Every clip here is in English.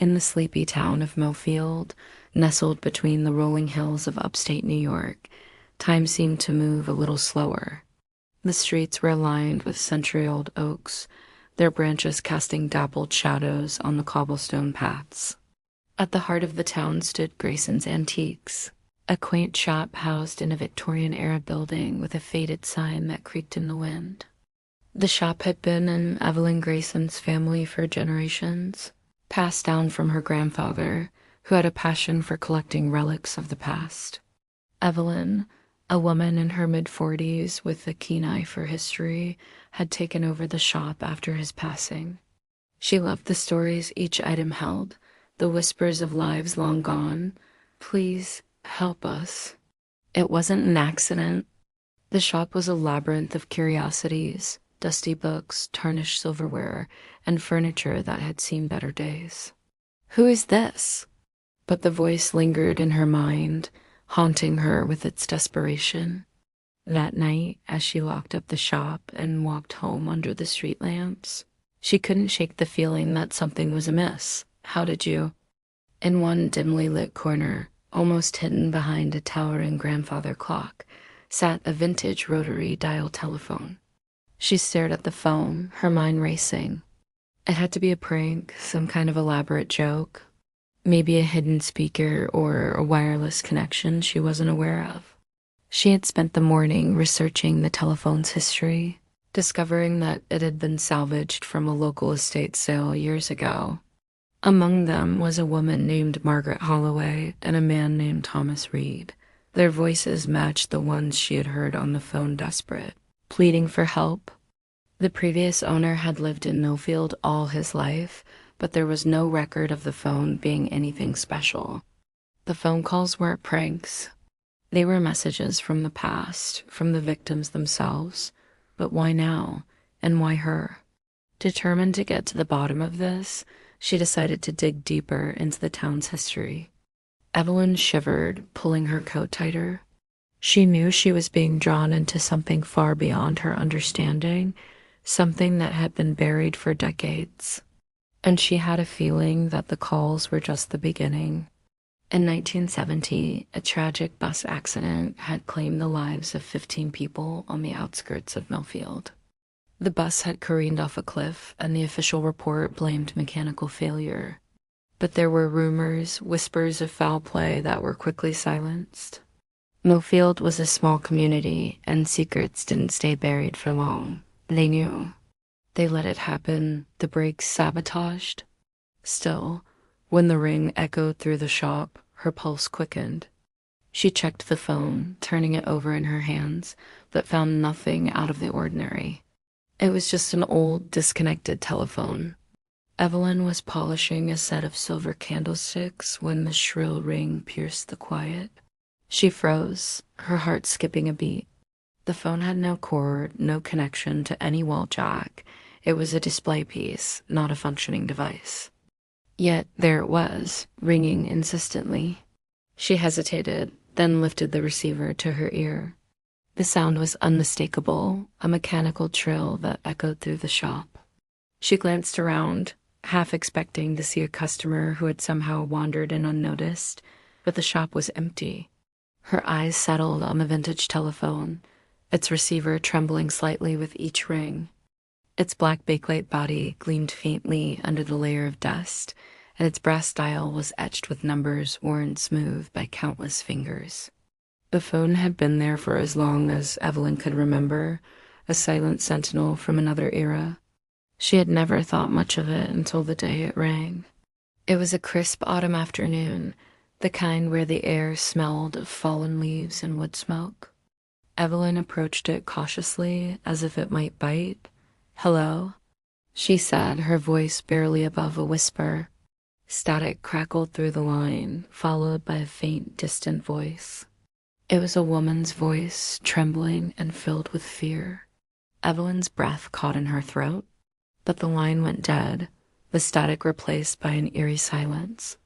In the sleepy town of Millfield, nestled between the rolling hills of upstate New York, time seemed to move a little slower. The streets were lined with century-old oaks, their branches casting dappled shadows on the cobblestone paths. At the heart of the town stood Grayson's Antiques, a quaint shop housed in a Victorian-era building with a faded sign that creaked in the wind. The shop had been in Evelyn Grayson's family for generations, passed down from her grandfather, who had a passion for collecting relics of the past. Evelyn, a woman in her mid-40s with a keen eye for history, had taken over the shop after his passing. She loved the stories each item held, the whispers of lives long gone. Please help us. It wasn't an accident. The shop was a labyrinth of curiosities, dusty books, tarnished silverware, and furniture that had seen better days. Who is this? But the voice lingered in her mind, haunting her with its desperation. That night, as she locked up the shop and walked home under the street lamps, she couldn't shake the feeling that something was amiss. How did you? In one dimly lit corner, almost hidden behind a towering grandfather clock, sat a vintage rotary dial telephone. She stared at the phone, her mind racing. It had to be a prank, some kind of elaborate joke, maybe a hidden speaker or a wireless connection she wasn't aware of. She had spent the morning researching the telephone's history, discovering that it had been salvaged from a local estate sale years ago. Among them was a woman named Margaret Holloway and a man named Thomas Reed. Their voices matched the ones she had heard on the phone, desperate, pleading for help. The previous owner had lived in Millfield all his life, but there was no record of the phone being anything special. The phone calls weren't pranks. They were messages from the past, from the victims themselves. But why now? And why her? Determined to get to the bottom of this, she decided to dig deeper into the town's history. Evelyn shivered, pulling her coat tighter. She knew she was being drawn into something far beyond her understanding, something that had been buried for decades. And she had a feeling that the calls were just the beginning. In 1970, a tragic bus accident had claimed the lives of 15 people on the outskirts of Millfield. The bus had careened off a cliff, and the official report blamed mechanical failure. But there were rumors, whispers of foul play that were quickly silenced. Millfield was a small community, and secrets didn't stay buried for long. They knew. They let it happen, the brakes sabotaged. Still, when the ring echoed through the shop, her pulse quickened. She checked the phone, turning it over in her hands, but found nothing out of the ordinary. It was just an old, disconnected telephone. Evelyn was polishing a set of silver candlesticks when the shrill ring pierced the quiet. She froze, her heart skipping a beat. The phone had no cord, no connection to any wall jack. It was a display piece, not a functioning device. Yet there it was, ringing insistently. She hesitated, then lifted the receiver to her ear. The sound was unmistakable, a mechanical trill that echoed through the shop. She glanced around, half expecting to see a customer who had somehow wandered in unnoticed, but the shop was empty. Her eyes settled on the vintage telephone, its receiver trembling slightly with each ring. Its black bakelite body gleamed faintly under the layer of dust, and its brass dial was etched with numbers worn smooth by countless fingers. The phone had been there for as long as Evelyn could remember, a silent sentinel from another era. She had never thought much of it until the day it rang. It was a crisp autumn afternoon, the kind where the air smelled of fallen leaves and wood smoke. Evelyn approached it cautiously, as if it might bite. "Hello?" she said, her voice barely above a whisper. Static crackled through the line, followed by a faint, distant voice. It was a woman's voice, trembling and filled with fear. Evelyn's breath caught in her throat, but the line went dead, the static replaced by an eerie silence.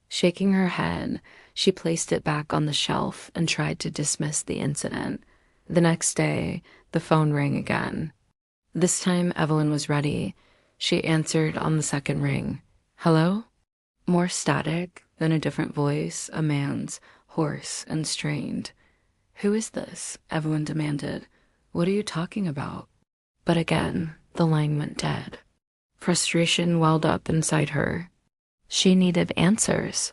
Shaking her head, she placed it back on the shelf and tried to dismiss the incident. The next day, the phone rang again. This time, Evelyn was ready. She answered on the second ring. "Hello?" More static, then a different voice, a man's, hoarse and strained. "Who is this?" Evelyn demanded. "What are you talking about?" But again, the line went dead. Frustration welled up inside her. She needed answers.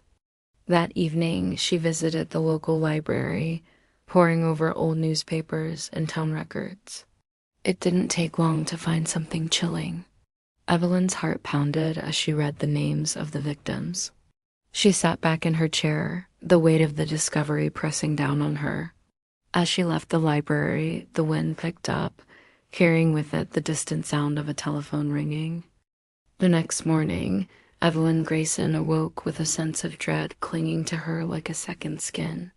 That evening, she visited the local library, poring over old newspapers and town records. It didn't take long to find something chilling. Evelyn's heart pounded as she read the names of the victims. She sat back in her chair, the weight of the discovery pressing down on her. As she left the library, the wind picked up, carrying with it the distant sound of a telephone ringing. The next morning, Evelyn Grayson awoke with a sense of dread clinging to her like a second skin.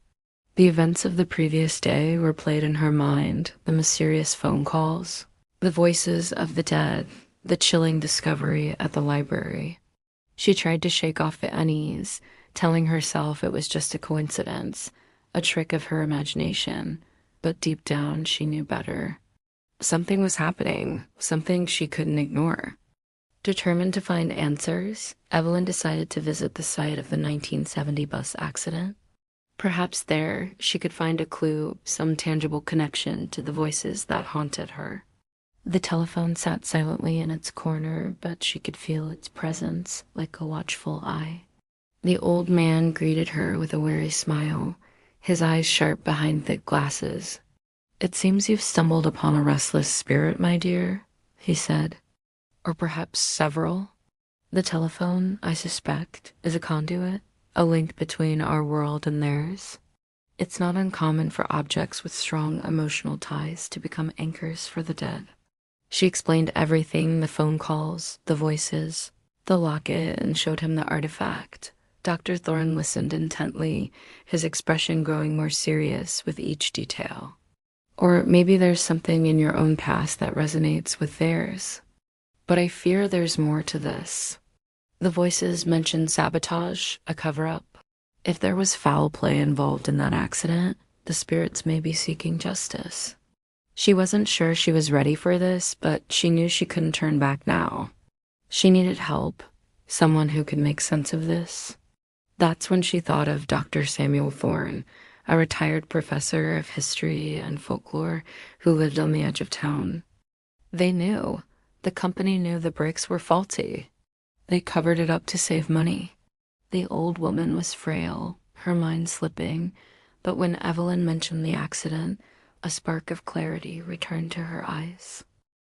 The events of the previous day were played in her mind, the mysterious phone calls, the voices of the dead, the chilling discovery at the library. She tried to shake off the unease, telling herself it was just a coincidence, a trick of her imagination, but deep down she knew better. Something was happening, something she couldn't ignore. Determined to find answers, Evelyn decided to visit the site of the 1970 bus accident. Perhaps there she could find a clue, some tangible connection to the voices that haunted her. The telephone sat silently in its corner, but she could feel its presence like a watchful eye. The old man greeted her with a weary smile, his eyes sharp behind thick glasses. "It seems you've stumbled upon a restless spirit, my dear," he said. "Or perhaps several. The telephone, I suspect, is a conduit, a link between our world and theirs. It's not uncommon for objects with strong emotional ties to become anchors for the dead." She explained everything, the phone calls, the voices, the locket, and showed him the artifact. Dr. Thorne listened intently, his expression growing more serious with each detail. "Or maybe there's something in your own past that resonates with theirs. But I fear there's more to this. The voices mentioned sabotage, a cover-up. If there was foul play involved in that accident, the spirits may be seeking justice." She wasn't sure she was ready for this, but she knew she couldn't turn back now. She needed help, someone who could make sense of this. That's when she thought of Dr. Samuel Thorne, a retired professor of history and folklore who lived on the edge of town. They knew. The company knew the bricks were faulty. They covered it up to save money. The old woman was frail, her mind slipping, but when Evelyn mentioned the accident, a spark of clarity returned to her eyes.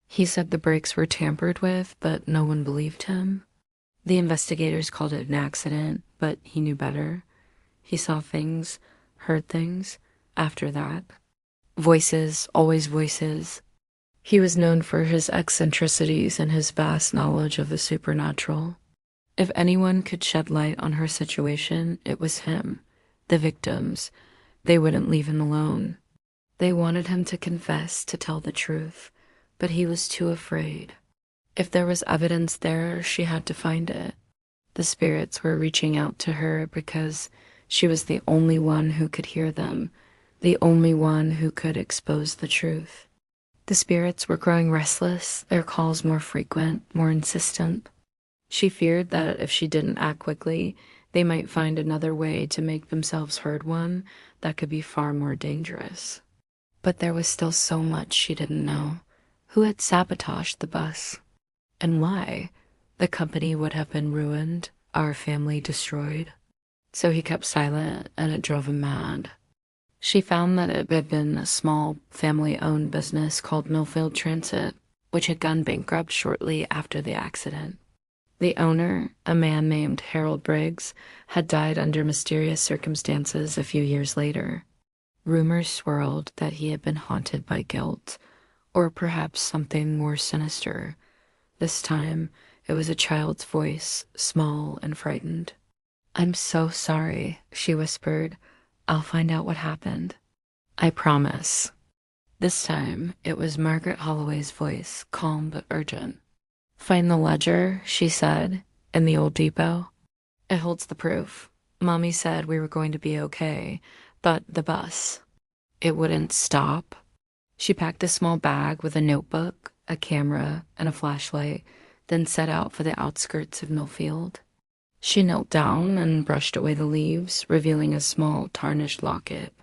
He said the brakes were tampered with, but no one believed him. The investigators called it an accident, but he knew better. He saw things, heard things, after that. Voices, always voices. He was known for his eccentricities and his vast knowledge of the supernatural. If anyone could shed light on her situation, it was him. The victims. They wouldn't leave him alone. They wanted him to confess, to tell the truth, but he was too afraid. If there was evidence there, she had to find it. The spirits were reaching out to her because she was the only one who could hear them, the only one who could expose the truth. The spirits were growing restless, their calls more frequent, more insistent. She feared that if she didn't act quickly, they might find another way to make themselves heard, one that could be far more dangerous. But there was still so much she didn't know. Who had sabotaged the bus? And why? The company would have been ruined, our family destroyed. So he kept silent, and it drove him mad. She found that it had been a small, family-owned business called Millfield Transit, which had gone bankrupt shortly after the accident. The owner, a man named Harold Briggs, had died under mysterious circumstances a few years later. Rumors swirled that he had been haunted by guilt, or perhaps something more sinister. This time, it was a child's voice, small and frightened. "I'm so sorry," she whispered. "I'll find out what happened. I promise." This time, it was Margaret Holloway's voice, calm but urgent. "Find the ledger," she said, "in the old depot. It holds the proof. Mommy said we were going to be okay, but the bus, it wouldn't stop." She packed a small bag with a notebook, a camera, and a flashlight, then set out for the outskirts of Millfield. She knelt down and brushed away the leaves, revealing a small, tarnished locket.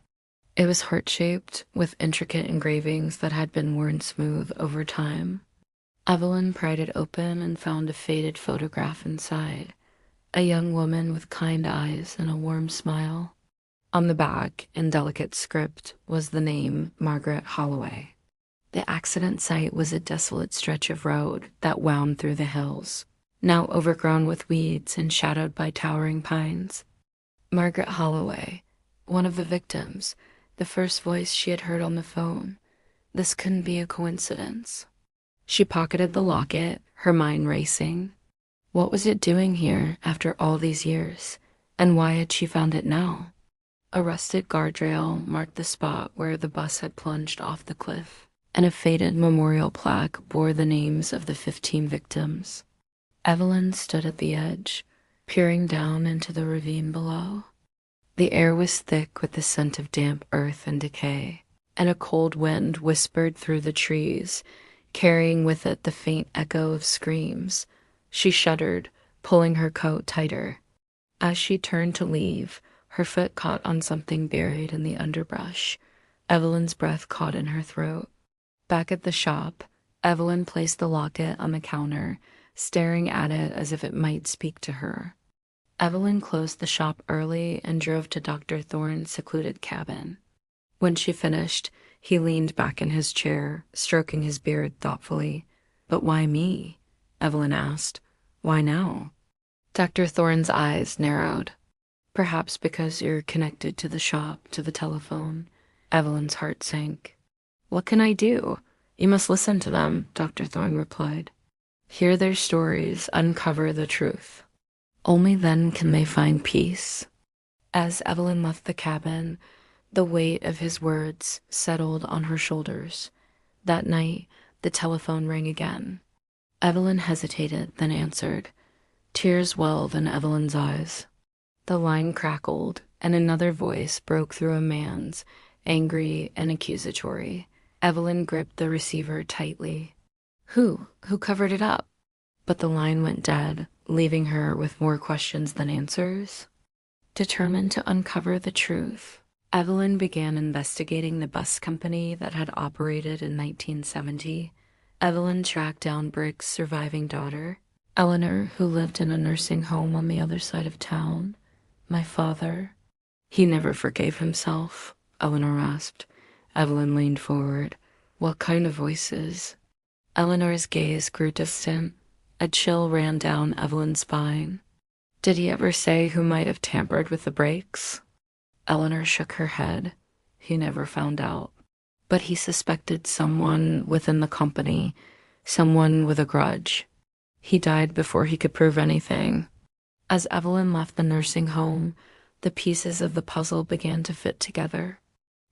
It was heart-shaped, with intricate engravings that had been worn smooth over time. Evelyn pried it open and found a faded photograph inside. A young woman with kind eyes and a warm smile. On the back, in delicate script, was the name Margaret Holloway. The accident site was a desolate stretch of road that wound through the hills, now overgrown with weeds and shadowed by towering pines. Margaret Holloway, one of the victims, the first voice she had heard on the phone. This couldn't be a coincidence. She pocketed the locket, her mind racing. What was it doing here after all these years, and why had she found it now? A rusted guardrail marked the spot where the bus had plunged off the cliff, and a faded memorial plaque bore the names of the 15 victims. Evelyn stood at the edge, peering down into the ravine below. The air was thick with the scent of damp earth and decay, and a cold wind whispered through the trees, carrying with it the faint echo of screams. She shuddered, pulling her coat tighter. As she turned to leave, her foot caught on something buried in the underbrush. Evelyn's breath caught in her throat. Back at the shop, Evelyn placed the locket on the counter, staring at it as if it might speak to her. Evelyn closed the shop early and drove to Dr. Thorne's secluded cabin. When she finished, he leaned back in his chair, stroking his beard thoughtfully. "But why me?" Evelyn asked. "Why now?" Dr. Thorne's eyes narrowed. "Perhaps because you're connected to the shop, to the telephone." Evelyn's heart sank. "What can I do?" "You must listen to them," Dr. Thorne replied. "Hear their stories, uncover the truth. Only then can they find peace." As Evelyn left the cabin, the weight of his words settled on her shoulders. That night, the telephone rang again. Evelyn hesitated, then answered. Tears welled in Evelyn's eyes. The line crackled, and another voice broke through a man's, angry and accusatory. Evelyn gripped the receiver tightly. Who covered it up?" But the line went dead, leaving her with more questions than answers. Determined to uncover the truth, Evelyn began investigating the bus company that had operated in 1970. Evelyn tracked down Brick's surviving daughter, Eleanor, who lived in a nursing home on the other side of town. My father. He never forgave himself, Eleanor rasped. Evelyn leaned forward. What kind of voices? Eleanor's gaze grew distant. A chill ran down Evelyn's spine. Did he ever say who might have tampered with the brakes? Eleanor shook her head. He never found out. But he suspected someone within the company, someone with a grudge. He died before he could prove anything. As Evelyn left the nursing home, the pieces of the puzzle began to fit together.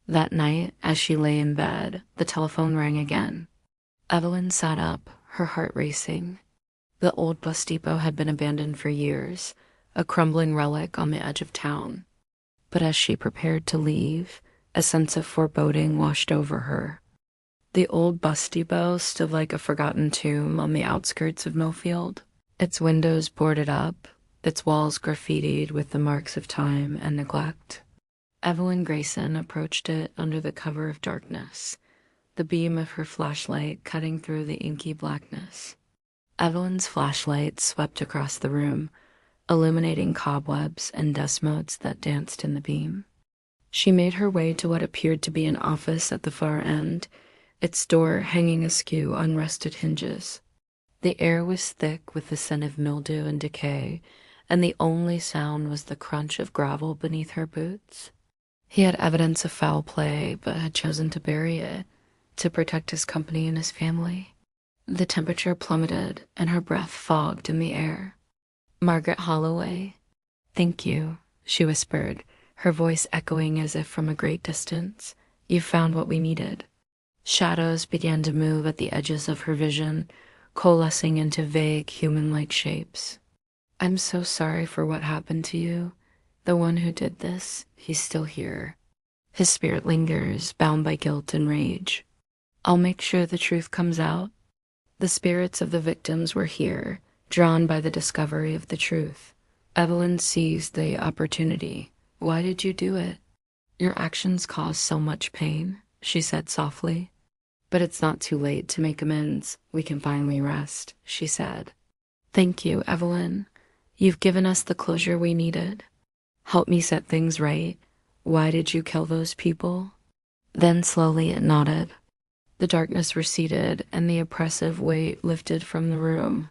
That night, as she lay in bed, the telephone rang again. Evelyn sat up, her heart racing. The old bus depot had been abandoned for years, a crumbling relic on the edge of town. But as she prepared to leave, a sense of foreboding washed over her. The old bus depot stood like a forgotten tomb on the outskirts of Millfield, its windows boarded up, its walls graffitied with the marks of time and neglect. Evelyn Grayson approached it under the cover of darkness, the beam of her flashlight cutting through the inky blackness. Evelyn's flashlight swept across the room, illuminating cobwebs and dust motes that danced in the beam. She made her way to what appeared to be an office at the far end, its door hanging askew on rusted hinges. The air was thick with the scent of mildew and decay, and the only sound was the crunch of gravel beneath her boots. He had evidence of foul play, but had chosen to bury it, to protect his company and his family. The temperature plummeted, and her breath fogged in the air. Margaret Holloway. Thank you, she whispered, her voice echoing as if from a great distance. You found what we needed. Shadows began to move at the edges of her vision, coalescing into vague, human-like shapes. I'm so sorry for what happened to you. The one who did this, he's still here. His spirit lingers, bound by guilt and rage. I'll make sure the truth comes out. The spirits of the victims were here, drawn by the discovery of the truth. Evelyn seized the opportunity. Why did you do it? Your actions caused so much pain, she said softly. But it's not too late to make amends. We can finally rest, she said. Thank you, Evelyn. You've given us the closure we needed. Help me set things right. Why did you kill those people? Then slowly it nodded. The darkness receded and the oppressive weight lifted from the room.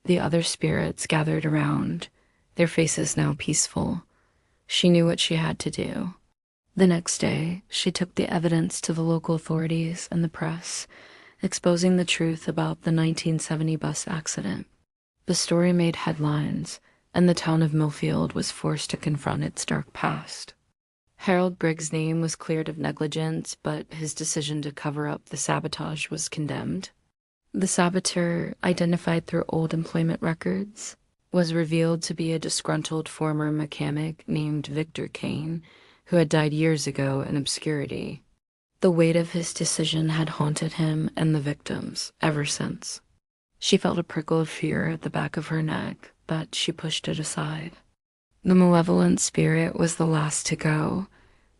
The other spirits gathered around, their faces now peaceful. She knew what she had to do. The next day, she took the evidence to the local authorities and the press, exposing the truth about the 1970 bus accident. The story made headlines, and the town of Millfield was forced to confront its dark past. Harold Briggs' name was cleared of negligence, but his decision to cover up the sabotage was condemned. The saboteur, identified through old employment records, was revealed to be a disgruntled former mechanic named Victor Kane, who had died years ago in obscurity. The weight of his decision had haunted him and the victims ever since. She felt a prickle of fear at the back of her neck, but she pushed it aside. The malevolent spirit was the last to go,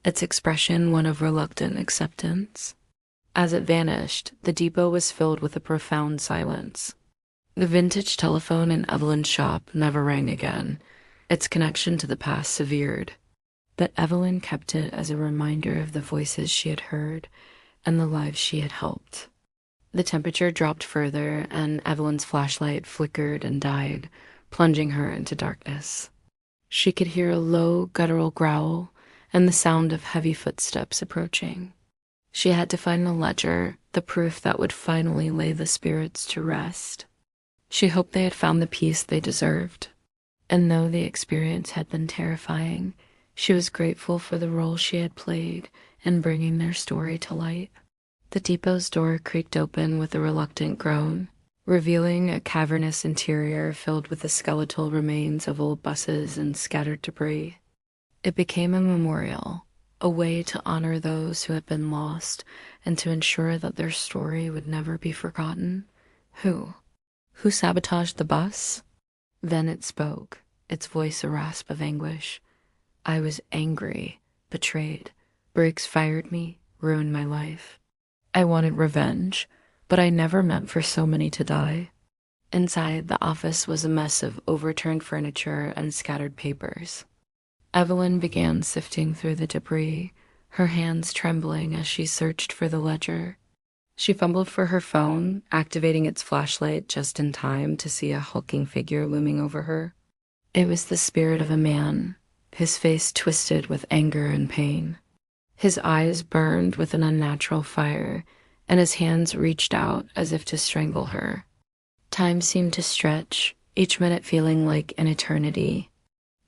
its expression one of reluctant acceptance. As it vanished, the depot was filled with a profound silence. The vintage telephone in Evelyn's shop never rang again, its connection to the past severed. But Evelyn kept it as a reminder of the voices she had heard and the lives she had helped. The temperature dropped further, and Evelyn's flashlight flickered and died, plunging her into darkness. She could hear a low, guttural growl and the sound of heavy footsteps approaching. She had to find the ledger, the proof that would finally lay the spirits to rest. She hoped they had found the peace they deserved. And though the experience had been terrifying, she was grateful for the role she had played in bringing their story to light. The depot's door creaked open with a reluctant groan, revealing a cavernous interior filled with the skeletal remains of old buses and scattered debris. It became a memorial, a way to honor those who had been lost and to ensure that their story would never be forgotten. Who? Who sabotaged the bus? Then it spoke, its voice a rasp of anguish. I was angry, betrayed. Briggs fired me, ruined my life. I wanted revenge, but I never meant for so many to die. Inside, the office was a mess of overturned furniture and scattered papers. Evelyn began sifting through the debris, her hands trembling as she searched for the ledger. She fumbled for her phone, activating its flashlight just in time to see a hulking figure looming over her. It was the spirit of a man, his face twisted with anger and pain. His eyes burned with an unnatural fire, and his hands reached out as if to strangle her. Time seemed to stretch, each minute feeling like an eternity.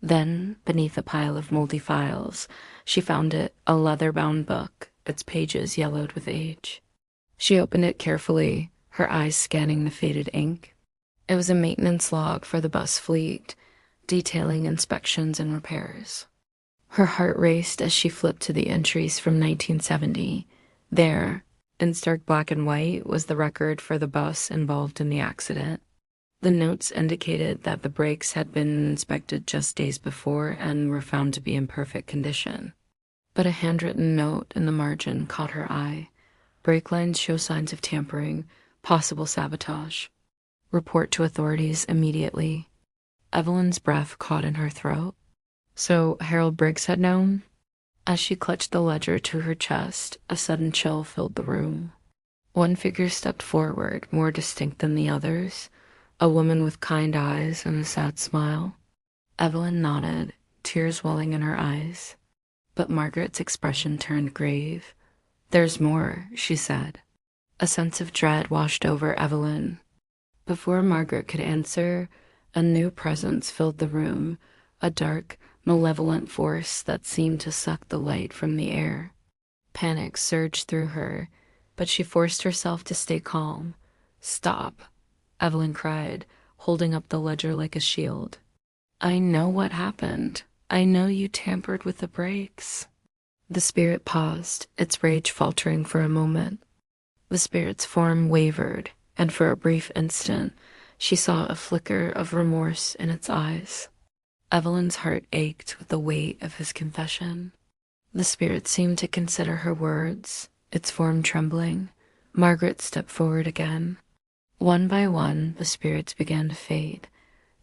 Then, beneath a pile of moldy files, she found it, a leather-bound book, its pages yellowed with age. She opened it carefully, her eyes scanning the faded ink. It was a maintenance log for the bus fleet, detailing inspections and repairs. Her heart raced as she flipped to the entries from 1970. There, in stark black and white, was the record for the bus involved in the accident. The notes indicated that the brakes had been inspected just days before and were found to be in perfect condition. But a handwritten note in the margin caught her eye. Brake lines show signs of tampering, possible sabotage. Report to authorities immediately. Evelyn's breath caught in her throat. So Harold Briggs had known? As she clutched the ledger to her chest, a sudden chill filled the room. One figure stepped forward, more distinct than the others, a woman with kind eyes and a sad smile. Evelyn nodded, tears welling in her eyes. But Margaret's expression turned grave. There's more, she said. A sense of dread washed over Evelyn. Before Margaret could answer, a new presence filled the room, a dark, malevolent force that seemed to suck the light from the air. Panic surged through her, but she forced herself to stay calm. Stop, Evelyn cried, holding up the ledger like a shield. I know what happened. I know you tampered with the brakes. The spirit paused, its rage faltering for a moment. The spirit's form wavered, and for a brief instant, she saw a flicker of remorse in its eyes. Evelyn's heart ached with the weight of his confession. The spirit seemed to consider her words, its form trembling. Margaret stepped forward again. One by one, the spirits began to fade,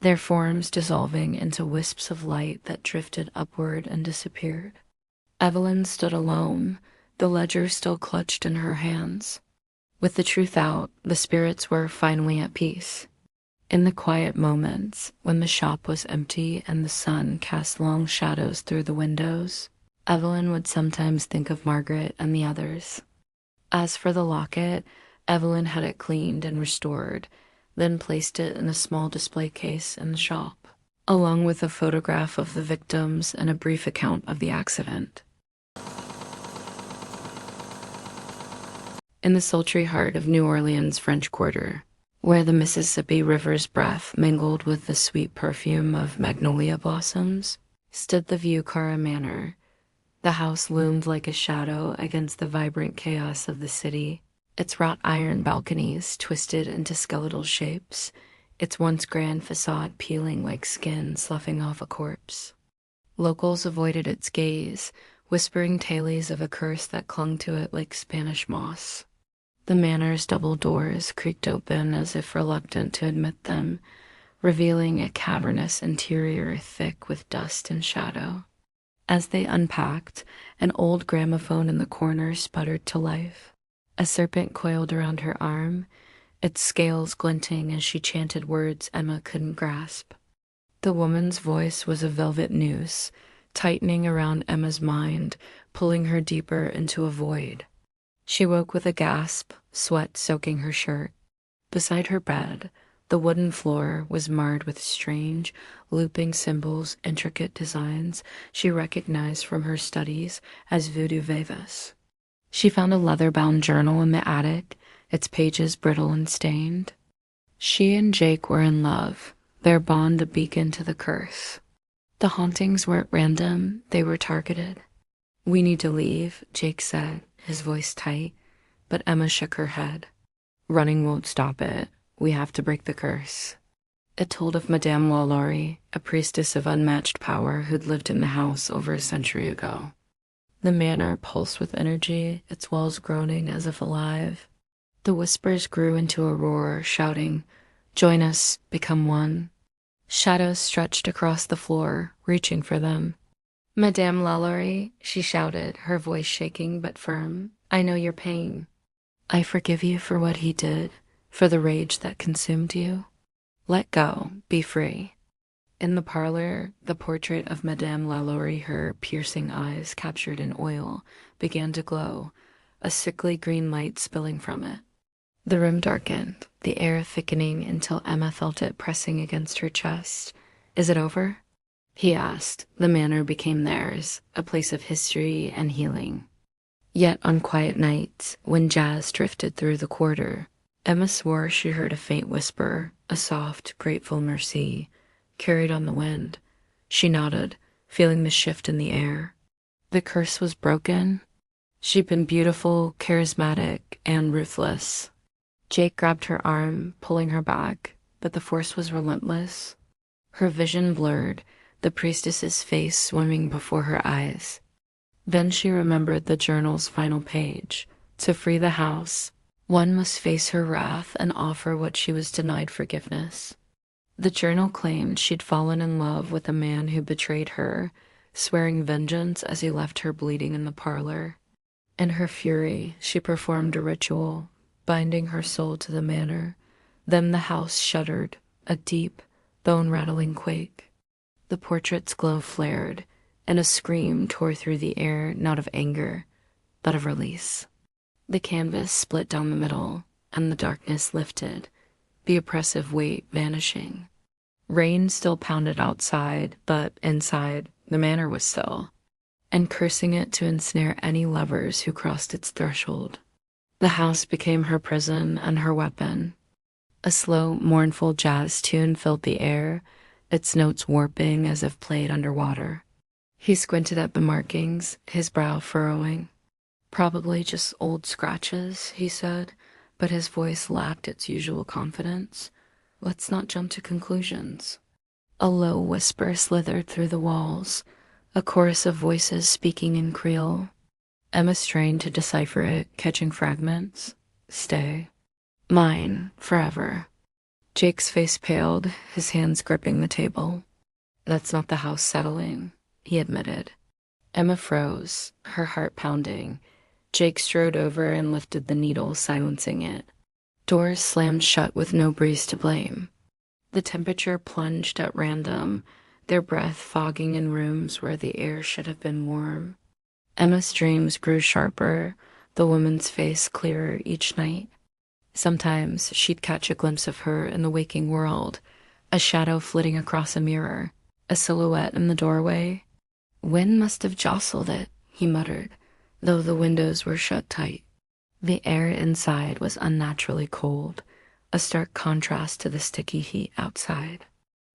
their forms dissolving into wisps of light that drifted upward and disappeared. Evelyn stood alone, the ledger still clutched in her hands. With the truth out, the spirits were finally at peace. In the quiet moments, when the shop was empty and the sun cast long shadows through the windows, Evelyn would sometimes think of Margaret and the others. As for the locket, Evelyn had it cleaned and restored, then placed it in a small display case in the shop, along with a photograph of the victims and a brief account of the accident. In the sultry heart of New Orleans' French Quarter, where the Mississippi River's breath mingled with the sweet perfume of magnolia blossoms, stood the Vieux-Carré Manor. The house loomed like a shadow against the vibrant chaos of the city, its wrought iron balconies twisted into skeletal shapes, its once grand facade peeling like skin sloughing off a corpse. Locals avoided its gaze, whispering tales of a curse that clung to it like Spanish moss. The manor's double doors creaked open as if reluctant to admit them, revealing a cavernous interior thick with dust and shadow. As they unpacked, an old gramophone in the corner sputtered to life. A serpent coiled around her arm, its scales glinting as she chanted words Emma couldn't grasp. The woman's voice was a velvet noose, tightening around Emma's mind, pulling her deeper into a void. She woke with a gasp, sweat soaking her shirt. Beside her bed, the wooden floor was marred with strange, looping symbols, intricate designs she recognized from her studies as voodoo vivas. She found a leather-bound journal in the attic, its pages brittle and stained. She and Jake were in love, their bond a beacon to the curse. The hauntings weren't random, they were targeted. "We need to leave," Jake said, his voice tight, but Emma shook her head. "Running won't stop it. We have to break the curse." It told of Madame Lalaurie, a priestess of unmatched power who'd lived in the house over a century ago. The manor pulsed with energy, its walls groaning as if alive. The whispers grew into a roar, shouting, "Join us, become one." Shadows stretched across the floor, reaching for them. "Madame Lalaurie," she shouted, her voice shaking but firm, "I know your pain. I forgive you for what he did, for the rage that consumed you. Let go, be free." In the parlor, the portrait of Madame Lalaurie, her piercing eyes captured in oil, began to glow, a sickly green light spilling from it. The room darkened, the air thickening until Emma felt it pressing against her chest. "Is it over?" he asked. The manor became theirs, a place of history and healing. Yet on quiet nights, when jazz drifted through the quarter, Emma swore she heard a faint whisper, a soft, grateful merci, carried on the wind. She nodded, feeling the shift in the air. The curse was broken. She'd been beautiful, charismatic, and ruthless. Jake grabbed her arm, pulling her back, but the force was relentless. Her vision blurred, the priestess's face swimming before her eyes. Then she remembered the journal's final page. To free the house, one must face her wrath and offer what she was denied forgiveness. The journal claimed she'd fallen in love with a man who betrayed her, swearing vengeance as he left her bleeding in the parlor. In her fury, she performed a ritual, binding her soul to the manor. Then the house shuddered, a deep, bone-rattling quake. The portrait's glow flared, and a scream tore through the air, not of anger, but of release. The canvas split down the middle, and the darkness lifted, the oppressive weight vanishing. Rain still pounded outside, but inside, the manor was still, and cursing it to ensnare any lovers who crossed its threshold. The house became her prison and her weapon. A slow, mournful jazz tune filled the air, its notes warping as if played underwater. He squinted at the markings, his brow furrowing. "Probably just old scratches," he said, but his voice lacked its usual confidence. "Let's not jump to conclusions." A low whisper slithered through the walls, a chorus of voices speaking in Creole. Emma strained to decipher it, catching fragments. Stay. Mine, forever. Jake's face paled, his hands gripping the table. That's not the house settling, he admitted. Emma froze, her heart pounding. Jake strode over and lifted the needle, silencing it. Doors slammed shut with no breeze to blame. The temperature plunged at random, their breath fogging in rooms where the air should have been warm. Emma's dreams grew sharper, the woman's face clearer each night. Sometimes she'd catch a glimpse of her in the waking world, a shadow flitting across a mirror, a silhouette in the doorway. Wind must have jostled it, he muttered, though the windows were shut tight. The air inside was unnaturally cold, a stark contrast to the sticky heat outside.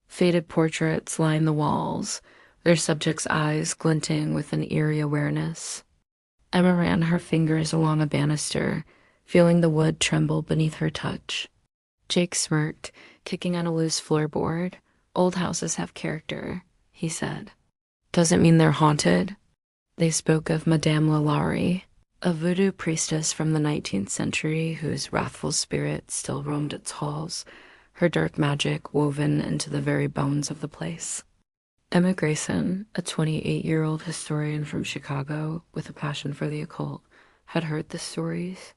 Faded portraits lined the walls, their subjects' eyes glinting with an eerie awareness. Emma ran her fingers along a banister, feeling the wood tremble beneath her touch. Jake smirked, kicking on a loose floorboard. Old houses have character, he said. Doesn't mean they're haunted. They spoke of Madame Lalaurie, a voodoo priestess from the 19th century whose wrathful spirit still roamed its halls, her dark magic woven into the very bones of the place. Emma Grayson, a 28-year-old historian from Chicago with a passion for the occult, had heard the stories.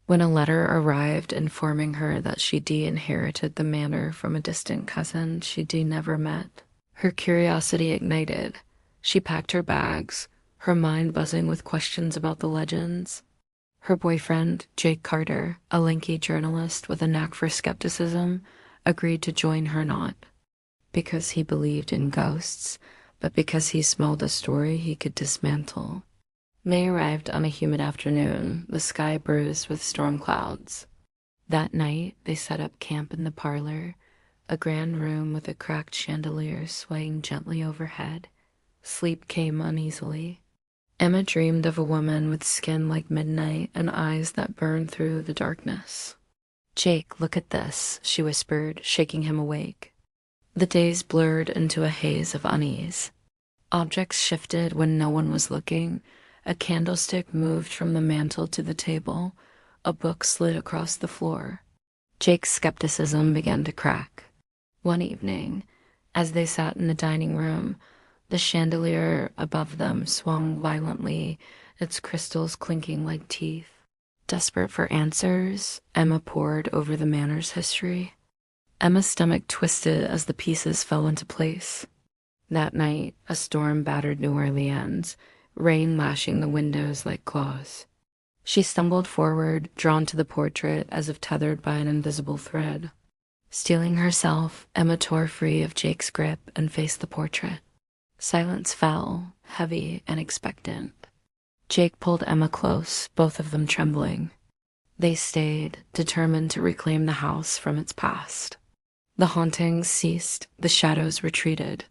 When a letter arrived informing her that she inherited the manor from a distant cousin she'd never met, her curiosity ignited. She packed her bags, her mind buzzing with questions about the legends. Her boyfriend, Jake Carter, a lanky journalist with a knack for skepticism, agreed to join her not because he believed in ghosts, but because he smelled a story he could dismantle. May arrived on a humid afternoon, the sky bruised with storm clouds. That night, they set up camp in the parlor, a grand room with a cracked chandelier swaying gently overhead. Sleep came uneasily. Emma dreamed of a woman with skin like midnight and eyes that burned through the darkness. "Jake, look at this," she whispered, shaking him awake. The days blurred into a haze of unease. Objects shifted when no one was looking. A candlestick moved from the mantel to the table. A book slid across the floor. Jake's skepticism began to crack. One evening, as they sat in the dining room, the chandelier above them swung violently, its crystals clinking like teeth. Desperate for answers, Emma pored over the manor's history. Emma's stomach twisted as the pieces fell into place. That night, a storm battered New Orleans, rain lashing the windows like claws. She stumbled forward, drawn to the portrait as if tethered by an invisible thread. Steeling herself, Emma tore free of Jake's grip and faced the portrait. Silence fell, heavy and expectant. Jake pulled Emma close, both of them trembling. They stayed, determined to reclaim the house from its past. The hauntings ceased, the shadows retreated.